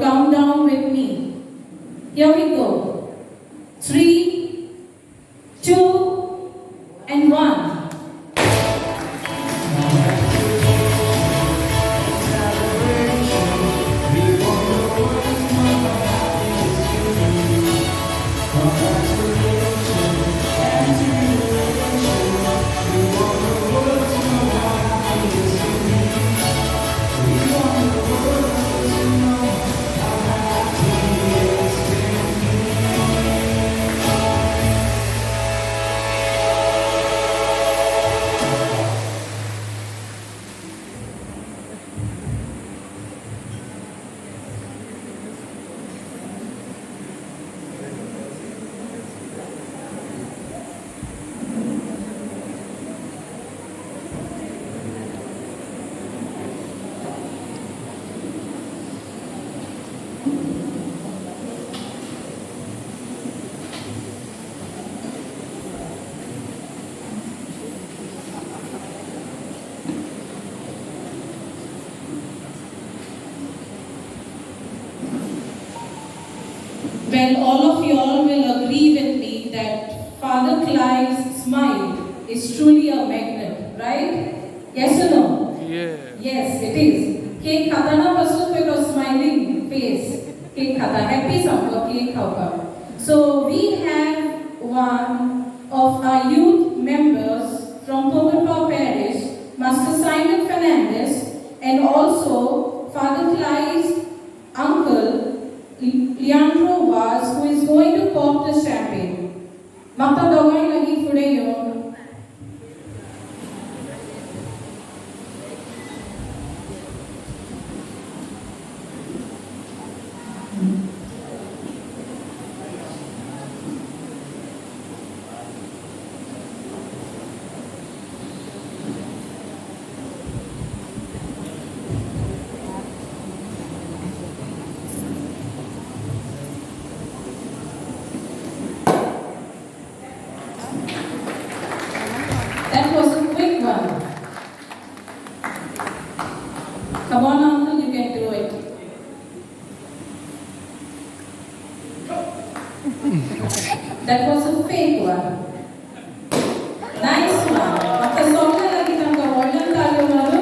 Count down with me. Here we go. 3, 2, and 1. Well, all of you all will agree with me that Father Clive's smile is truly a magnet, right? Yes or no? Yeah. Yes, it is. Cake khata na pasu with a smiling face. Cake khata, happy sampa cake khauka. So we have one of our youth members from Purple Parish, Master Simon Fernandez, and also Father Clive's uncle, Leandro Vaz, who is going to pop the champagne. Makta dogay lagi fude yon. That was a quick one. Come on, uncle, you can do it. That was a fake one. Nice one. Maka soga lagi tangka golden tayo malu.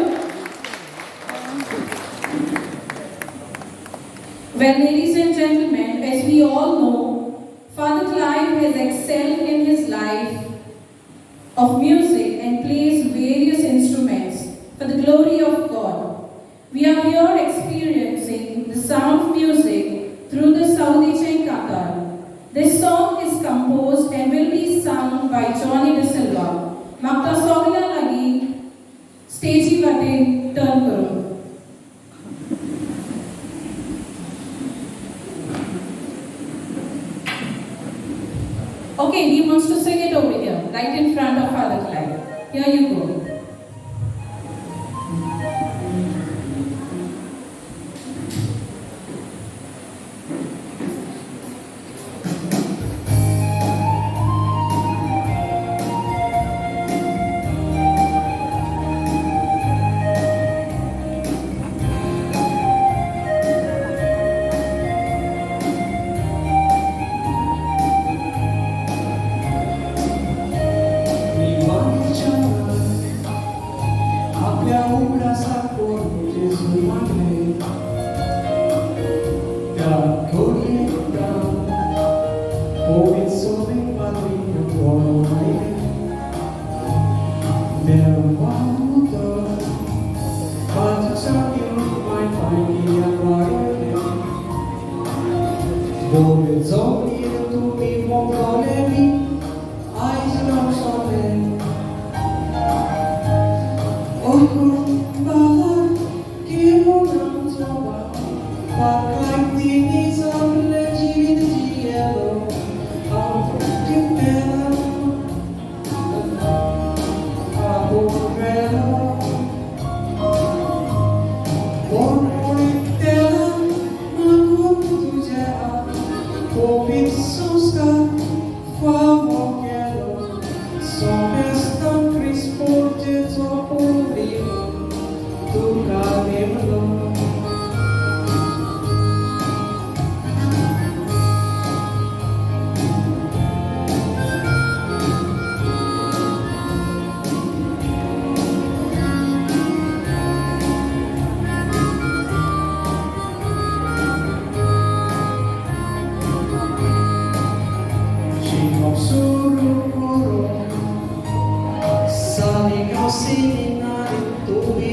Well, ladies and gentlemen, as we all know, Father Clive has excelled in his life of music and plays various instruments for the glory of God. We are here experiencing the sound of music through the Saudi Qatar. This song is composed and will be sung by Johnny De Silva. Makta songla lagi stage bate turn karo. Okay, he wants to sing it over here, right in front of Father Clive. Here you go.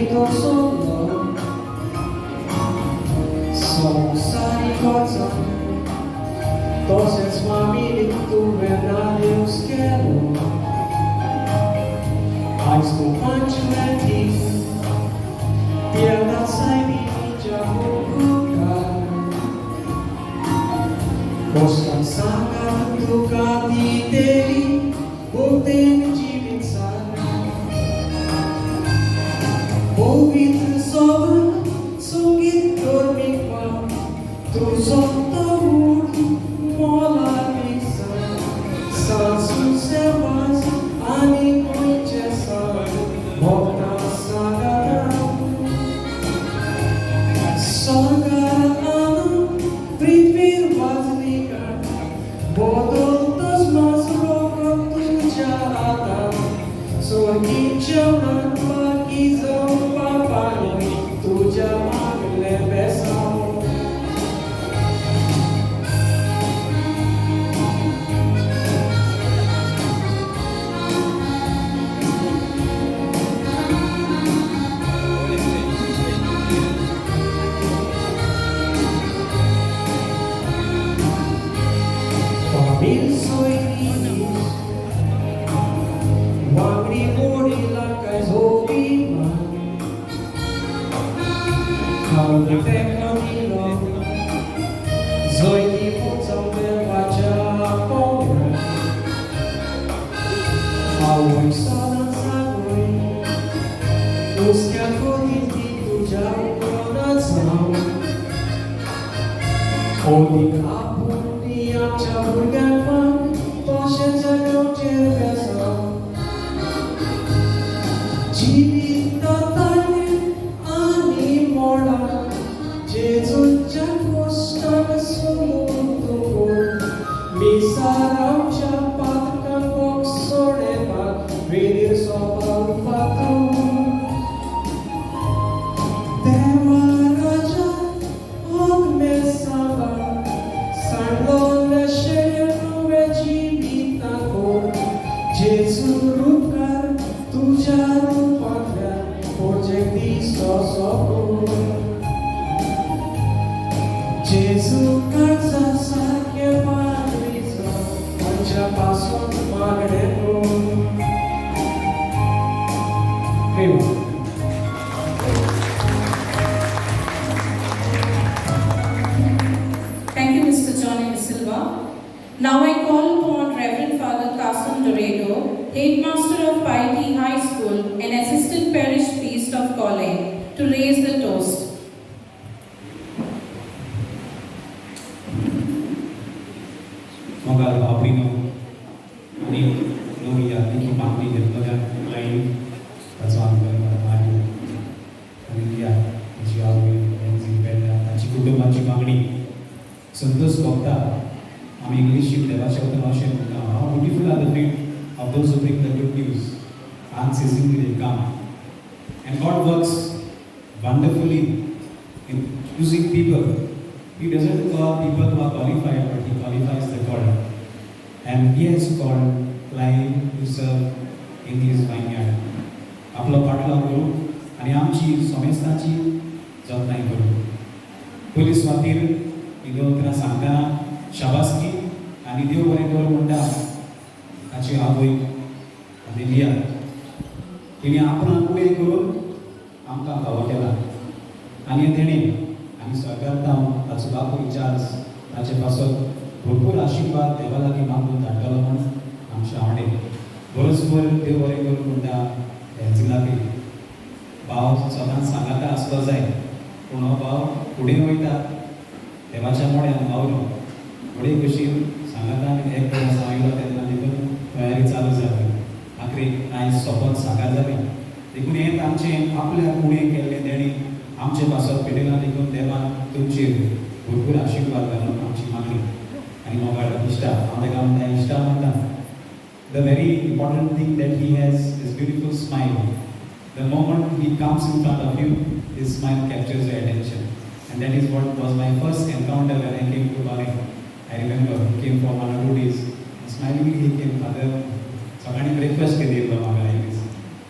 ito solo Sari cosa Entonces mami tu verdade os quero Mas tu panchuleti Tiada sai mi jamuka Kostan sangat duka di teri Bukten jivit sana Bukit sobra Sungit dormik pa Tuzok tawur Mola bisa Sansu sewas Ani koichesa Mokta sagaram Sorgaranam Prithvir vazlika Bodol tasmas rokam tuja atam Sorgi jaman pakizam papani Tuja magle besam Mil sueños, wangri mori lakai zobima, kau detek kamilo, zoi di putzam bevacha pongra, kau isanan sagoi, uskan kodit itu jauh konatsam, odik apun Niam cabur gampang, pasien jagau cervesa Jivit tatanya ani mola Jesus jagos kami sumutukur Misaram capat kambok sorepat Vidir sopal patung Dewa Raja Ogme Sabar Sarlon Lesheru Vejibitako Jesu Rukar Tuja Rupatra Projecti Sosoku Jesu Karsa Sakya Padrisa Pancha Pason Magreto Prima Thank you, Mr. Johnny Silva. Now I call upon Reverend Father Carson Dorado, Headmaster of Piety High School and Assistant Parish Priest of Calling, to raise the toast. Moga Aprino, Ani, Noia, Niki Maki, the Noia, Line, that's one very Madu, Amelia, Chiawi, Enzi, Bella, Chikudu Machimagni. Santos Gopta, I'm English, Devashotan Ocean. How beautiful are the feet of those who bring the good news. Unceasingly they come. And God works wonderfully in choosing people. He doesn't call people who are qualified, but He qualifies the called. And He has called Clive to serve in His vineyard. आपला पाठला करू आणि आमची समेस्ताची जतनाय करू. Police वातीर इगोत्रा सांगताना शाबासकी आणि देव बरें कर म्हणटा ताची आवय दिल्या तिने आपण पुढे करून आमकां फावो केला आणि तेणे आनी स्वर्गांत ताचो बापूय चार्ल्स ताचे पासत भरपूर आशिर्वाद देवा लागीं मागून धाडटलो म्हूण आमचे आवडे बरोसभर देव बरें करून म्हणटा हेंच लागीं भाव सदांच सांगाता आसलो जाय पूण हो भाव फुडें वयता देवाच्या मोड्यान पावलो बरे भशेन सांगाता एक दिवस आयलो तेन्ना देखून तयारी चालू जाली आखरीक आयज सोबत साकार जाली देखून हें आमचें आपल्याक फुडें केल्लें तेणी आमचे पासत पेटयलां देखून देवान तुमचेर भरपूर आशिर्वाद घालून आमची मागणी आनी मोगाळ इश्टा हांव ताका म्हणटा इश्टा म्हणटा the very important thing that he has is beautiful smile. The moment he comes in front of you, his smile captures your attention. And that is what was my first encounter when I came to Bahrain. I remember he came for 1 or 2 days. Smilingly he came, Father, somebody breakfast ke diye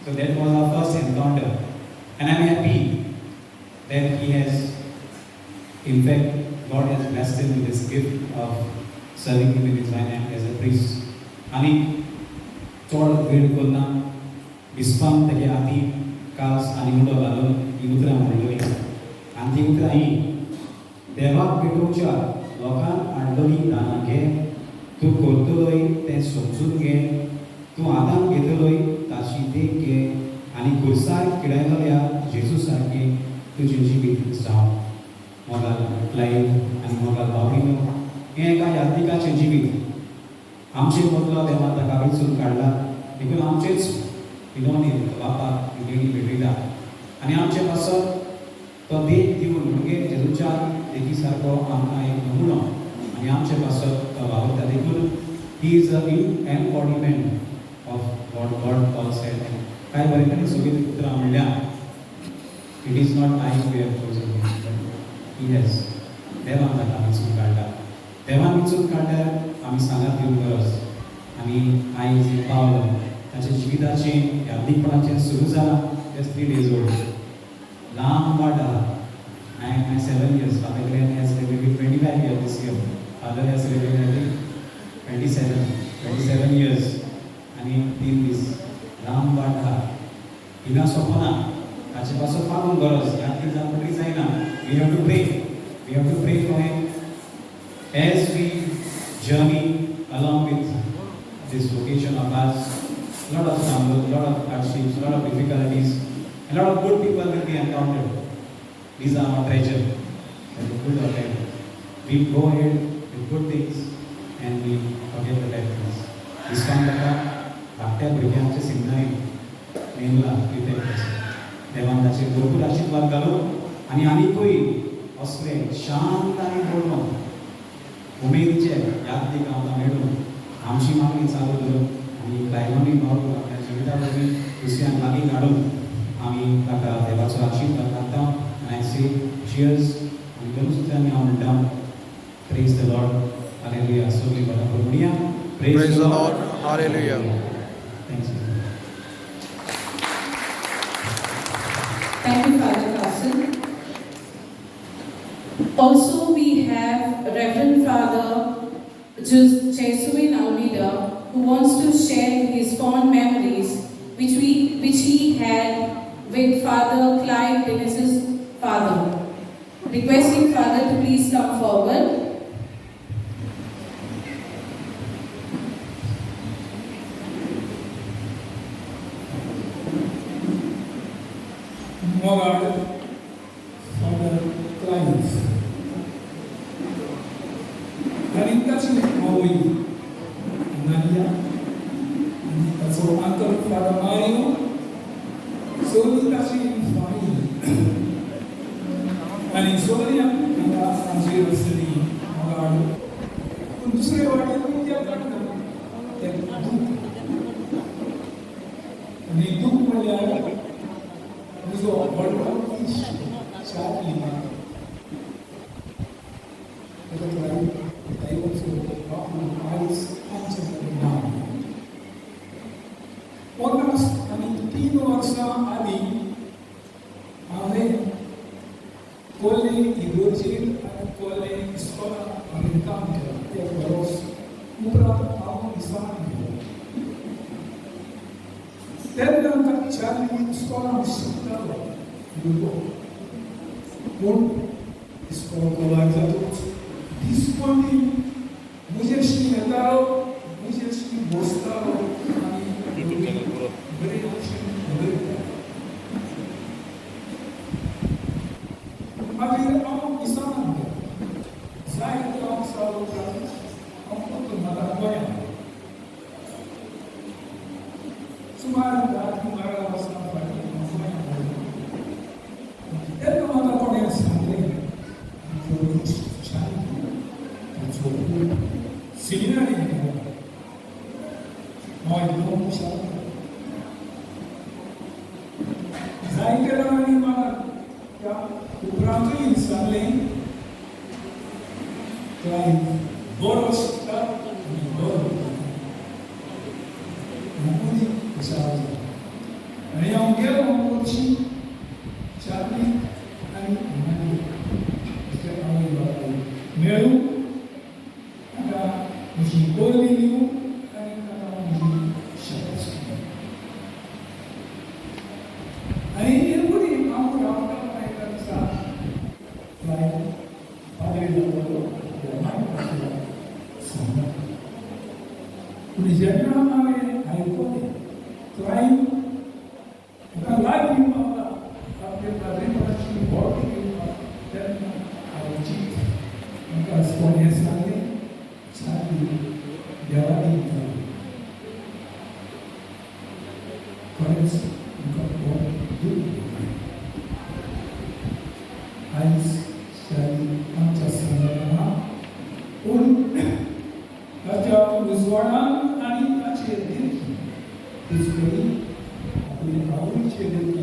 So that was our first encounter. And I'm happy that he has, in fact, God has blessed him with this gift of serving him in his vineyard as a priest. आणि चोड वेळ करना विस्पान तेगे आदी कास आनी उदक घालून ही उतरां म्हणलोली आनी ती उतरां ही देवाक भेटोवच्या लोकांक हाडलोली दानां घे तूं करतलोय तें समजून घे तूं आदान घेतलोय ताची देख घे आनी खुर्सार किडयलोल्या जेजू सारकें तुजें जिवीत जावं. मोगाल क्लाइव आनी मोगाल बावडीनो हें एका यात्रिकाचें जिवीत. आमचे मदलो देवान ताका वेंचून काडला देखून आमचेच इनोनी बापाक देणी भेटयता आनी आमचे पासत तो देख दिवन म्हणजे जेजूच्या देखी सारको आमकां एक नमुनो आनी आमचे पासत तो वावरता देखून he is a embodiment of what God calls एट. काय बरें तरेन सगळीं उतरां म्हणल्यार it is not I who have chosen him but he has. देवान ताका वेंचून काडला. देवान वेंचून काडल्यार आमी सांगात घेवंक गरज आनी आयज पावलो ताच्या जिविताचें यादीकपणाचें सुरू जालां जस्ट 3 days ओल्ड. लांब वाट आहा. I 7 years. Father Glenn has celebrated 25 years this year. Father has celebrated I think 27 years. आनी 3 दीस लांब वाट आहा. हिंगा सोंपना. ताचे पासून पावूंक गरज. यात्रेक जावन म्हणटरी जायना. We have to pray. We have to pray for him. As we journey along with this vocation of ours, lot of struggles, lot of hardships, lot of difficulties, a lot of good people will be encountered. These are our treasure. And the good of them. We go ahead with good things and we forget the bad things. This time ताका धाकट्या भुरग्यांचे सिग्नरी नेमला कितें देवान ताचे भरपूर आशिर्वाद घालून आनी आनीकूय असले शांत आनी बोडो उमेदीचे यात्रेक आमकां मेळून आमची मागणी चालू दवरून आनी लायव्हनी भाव आपल्या जिविता वरवीं दुसऱ्यांक लागीं हाडून आमी ताका देवाचो आशिर्वाद घालता. आनी आय से चियर्स आनी दोन सुत्रांनी हांव म्हणटा प्रेज द लॉर्ड. हालेलुया. सगळीं बरोबर म्हणुया Praise the Lord. Hallelujah. Thanks you. Thank you, Father Carson. Also, we have Reverend Father Jesuin Almeida, who wants to share his fond memories, which he had with Father Clive, Dennis's father. Requesting Father to please come forward. Moral Father Clive. Harintaci Maui Nadia and that's our uncle Father Mario. So Taci family. And in Somalia and Angelo City Moral. दूसरे वाले को क्या करना है? दुख. नहीं दुख में आया. So, what is sadly I also talk about eyes answer now. Almost I mean 3 वर्ष आधी आम्ही कॉलेज इरोजिन आणि कॉलेज स्कॉलर आम्ही काम केलं ते बरोस उपरांत आम्ही विचार त्यानंतर 4 स्कॉलरशिप दिलो पूण स्कॉलर कॉलेज जातो दिसपणी मुझेशी येतालो मुझेशी बसतालो आणि बरे मागीर हांव विचारना जाय तो हांव चालू हांव फक्त म्हाका गोंयांत सुमार 10-12 वर्सां फाटीं तेन्ना म्हाका कोणें सांगलें सेमिनारी हांव एकदम हुशार जायते जाणांनी म्हाका त्या उपरांतूय सांगलें क्लायव बरो शिकता आनी बरो हुशार आनी हांव गेलो वर्शी मेळून ताका म्हजी परबी दिवं आनी ताका म्हजी शपथ दिवं. आनी एकूच हांव रावता एका दिसा क्लायव पाद्री जालो सांगता. पूण जेन्ना हांवें आयकलें क्लायव एका लायफ दिवपाक आपले पाद्रीपणाची वळख दिवपाक तेन्ना हांवें चिंतलें. म्हाका कोणें सांगलें सारकी देवानी दिली. खरेंच तुमकां कोण दिवं. आयज सारकी आमच्या संघटना पूण ताच्या उजवाडान आनी ताचे दिलकी तिचकरी आपली आवडीचे दिलकी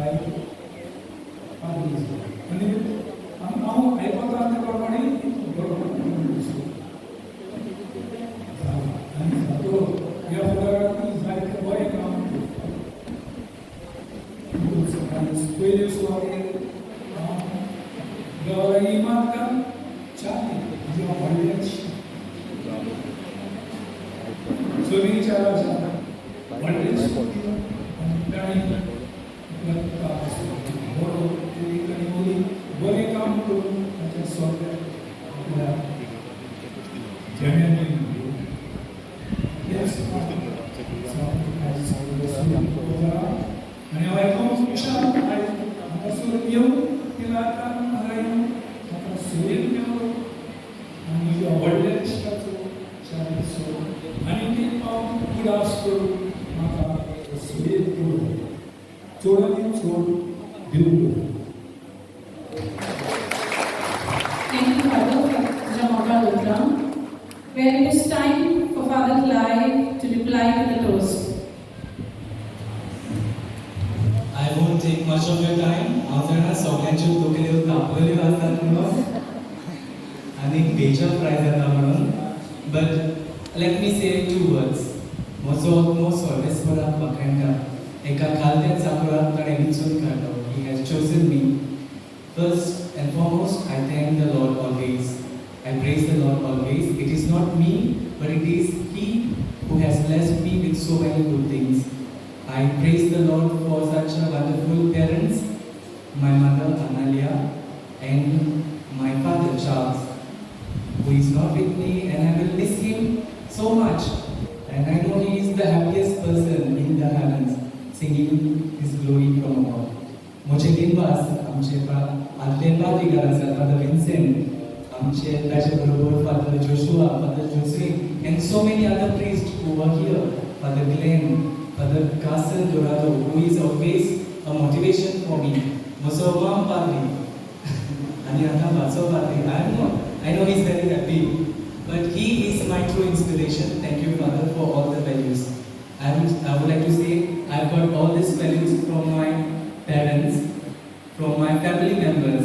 आयज पाद्री जालो. आनी हांव आयकता त्या प्रमाणे आनी जातो ह्या फुडाराक जायते बरें काम पयले सुवातेर देवाला इमानदार चाली जेव्हा व्हडलेच चोरीच्या राजा व्हडलेच ताणी बरें काम करून ताच्या सोप्याक आपल्या जेण्यांनी आनी हांव एकदम खुशाल आयज हांगासर येवन तिलाकार हांगा येवन म्हाका सुयेन मेळ्ळो आनी म्हज्या व्हडल्या इश्टाचो शाळेंत सोड आनी एक पावट उडास करून म्हाका सुयेन करून चोडांनी चोड दिवं. Thank you, Father, for Jamaka Lutram, where it is time for Father Clive to reply to the toast. I won't take much of your time. हांव जाणा सगळ्यांच्यो तकल्यो तापलेल्यो आसतात म्हणून आनी बेजार फ्राय जाता म्हणून. बट लेट मी से 2 words. म्हजो आत्मो सर्वेस्पराक म्हाका एका खालत्या चाकराक ताणें विचून काडलो. He has chosen me. First and foremost, I thank the Lord always. I praise the Lord always. It is not me, but it is He who has blessed me with so many good things. I praise the Lord for such a wonderful parents, my mother Analia and my father Charles, who is not with me, and I will miss him so much. And I know he is the happiest person in the heavens, singing His glory from above. म्हजे लिंबास आमचे आदले पाद्रीगार आसात father Vincent, आमचे ताचे बरोबर father Joshua, father Jose, and so many other priests who are here, Father Glenn, Father Carson Dorado, who is always a motivation for me. म्हजो माम पाद्री आनी आतां म्हाजो पाद्री. I know he's very happy, but he is my true inspiration. Thank you, Father, for all the values. I would like to say I've got all these values from my parents, from my family members.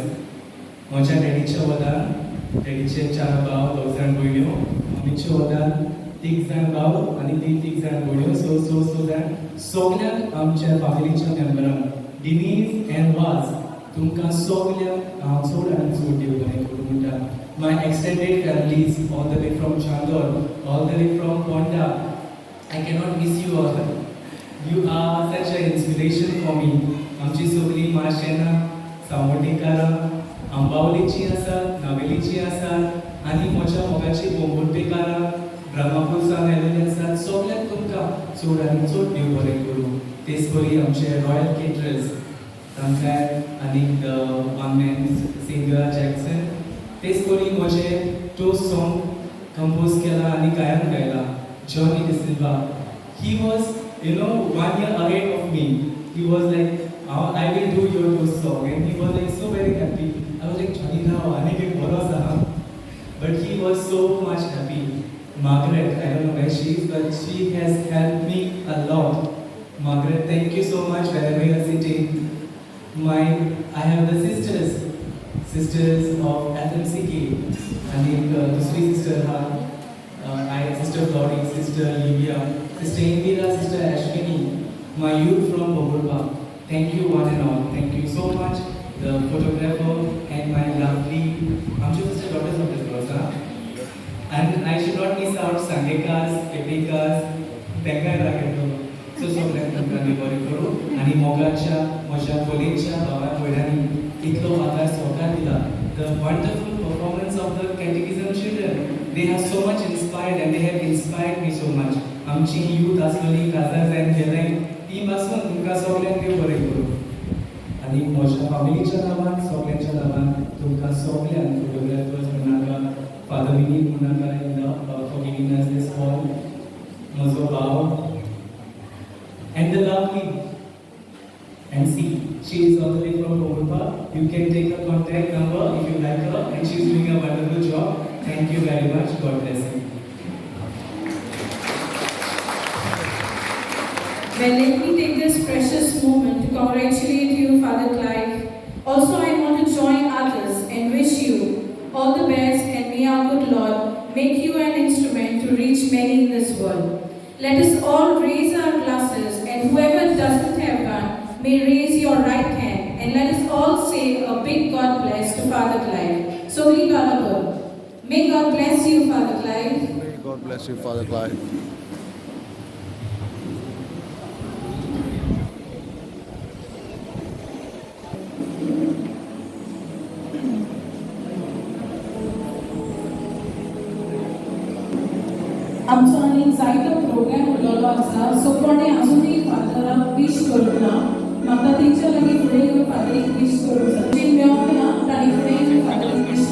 म्हज्या डॅडीच्या वदान डॅडीचे 4 भाव 2 जाण भयण्यो, मम्मीच्या वदान 3 जाण भाव आनी 3 जाण भयण्यो, so जाण सगळ्यांक आमच्या फॅमिलीच्या मेंबरांक डिनीज एंड वाज तुमकां सगळ्यांक हांव चड आनी चड देव बरें करूं म्हणटा. My extended families all the way from Chandor, all the way from Ponda, I cannot miss you all. You are such an inspiration for me. आमची सगळी माशेना सावड्डेकारां आंबावलेची आसात, नावेलीची आसात आनी म्हज्या मोगाची बोंबोटपेकारां ब्रह्मापूरसान आयिल्ले आसात. सगळ्यांक तुमकां चड आनी चड देव बरें करूं. तेच परी आमचे रॉयल केटरर्स तांकां आनीक वन मॅन सिंगर जॅक्सन, तेच परी म्हजें टोस्ट सॉंग कंपोज केला आनी गायन गायला Johnny de Silva. He was 1 year ahead of me. He was like, I will do your toast song, and he was like so very happy. I was like, Johnny now, I need to borrow. But he was so much happy. Margaret, I don't know where she is, but she has helped me a lot. Margaret, thank you so much wherever you are sitting. I have the sisters of FMCK, and दूसरी sister Sister Flori, Sister Livia, Sister Indira, Sister Ashwini, my youth from Bogota. Thank you one and all. Thank you so much. the photographer, and my lovely, I'm just the daughters of this girls, and I should not miss out Sangekas, Peppikas, Tengai Raketo. So सगळ्यांक तुमकां बरें करूं आनी मोगाच्या म्हज्या कॉलेजच्या बाबा भयणांनी इतलो आदार सहकार दिला. The wonderful performance of the catechism children, they have so much inspired and they have inspired me so much. आमची youth आसलेली काजार जायन गेलें ती पासून तुमकां सगळ्यांक देव बरें करूं आनी म्हज्या फॅमिलीच्या नांवान सगळ्यांच्या नांवान तुमकां सगळ्यांक फोटोग्राफर्स म्हणाका फादर विनीत म्हणाका for giving us this hall म्हजो भाव and the lovely MC. She is all the way from Europa. You can take her contact number if you like her, and she is doing a wonderful job. Thank you very much. God bless you. Well, let me take this precious moment to congratulate you, Father Clive. Also, I want to join others and wish you all the best, and may our good Lord make you an instrument to reach many in this world. Let us all raise our glasses, and whoever doesn't have one, may raise your right hand, and let us all say a big God bless to Father Clive. So we Balabar. May God bless you, Father Clive. May God bless you, Father Clive. आमचो आनी जायतो programme उरलेलो आसा सो कोणें आजुनूय फादराक wish करूंक ना म्हाका तेंच्या लागीं फुडें येवन फादरीक विश करूंक जाय जें मेळोंक ना ताणी फुडें येवन फादरीक विश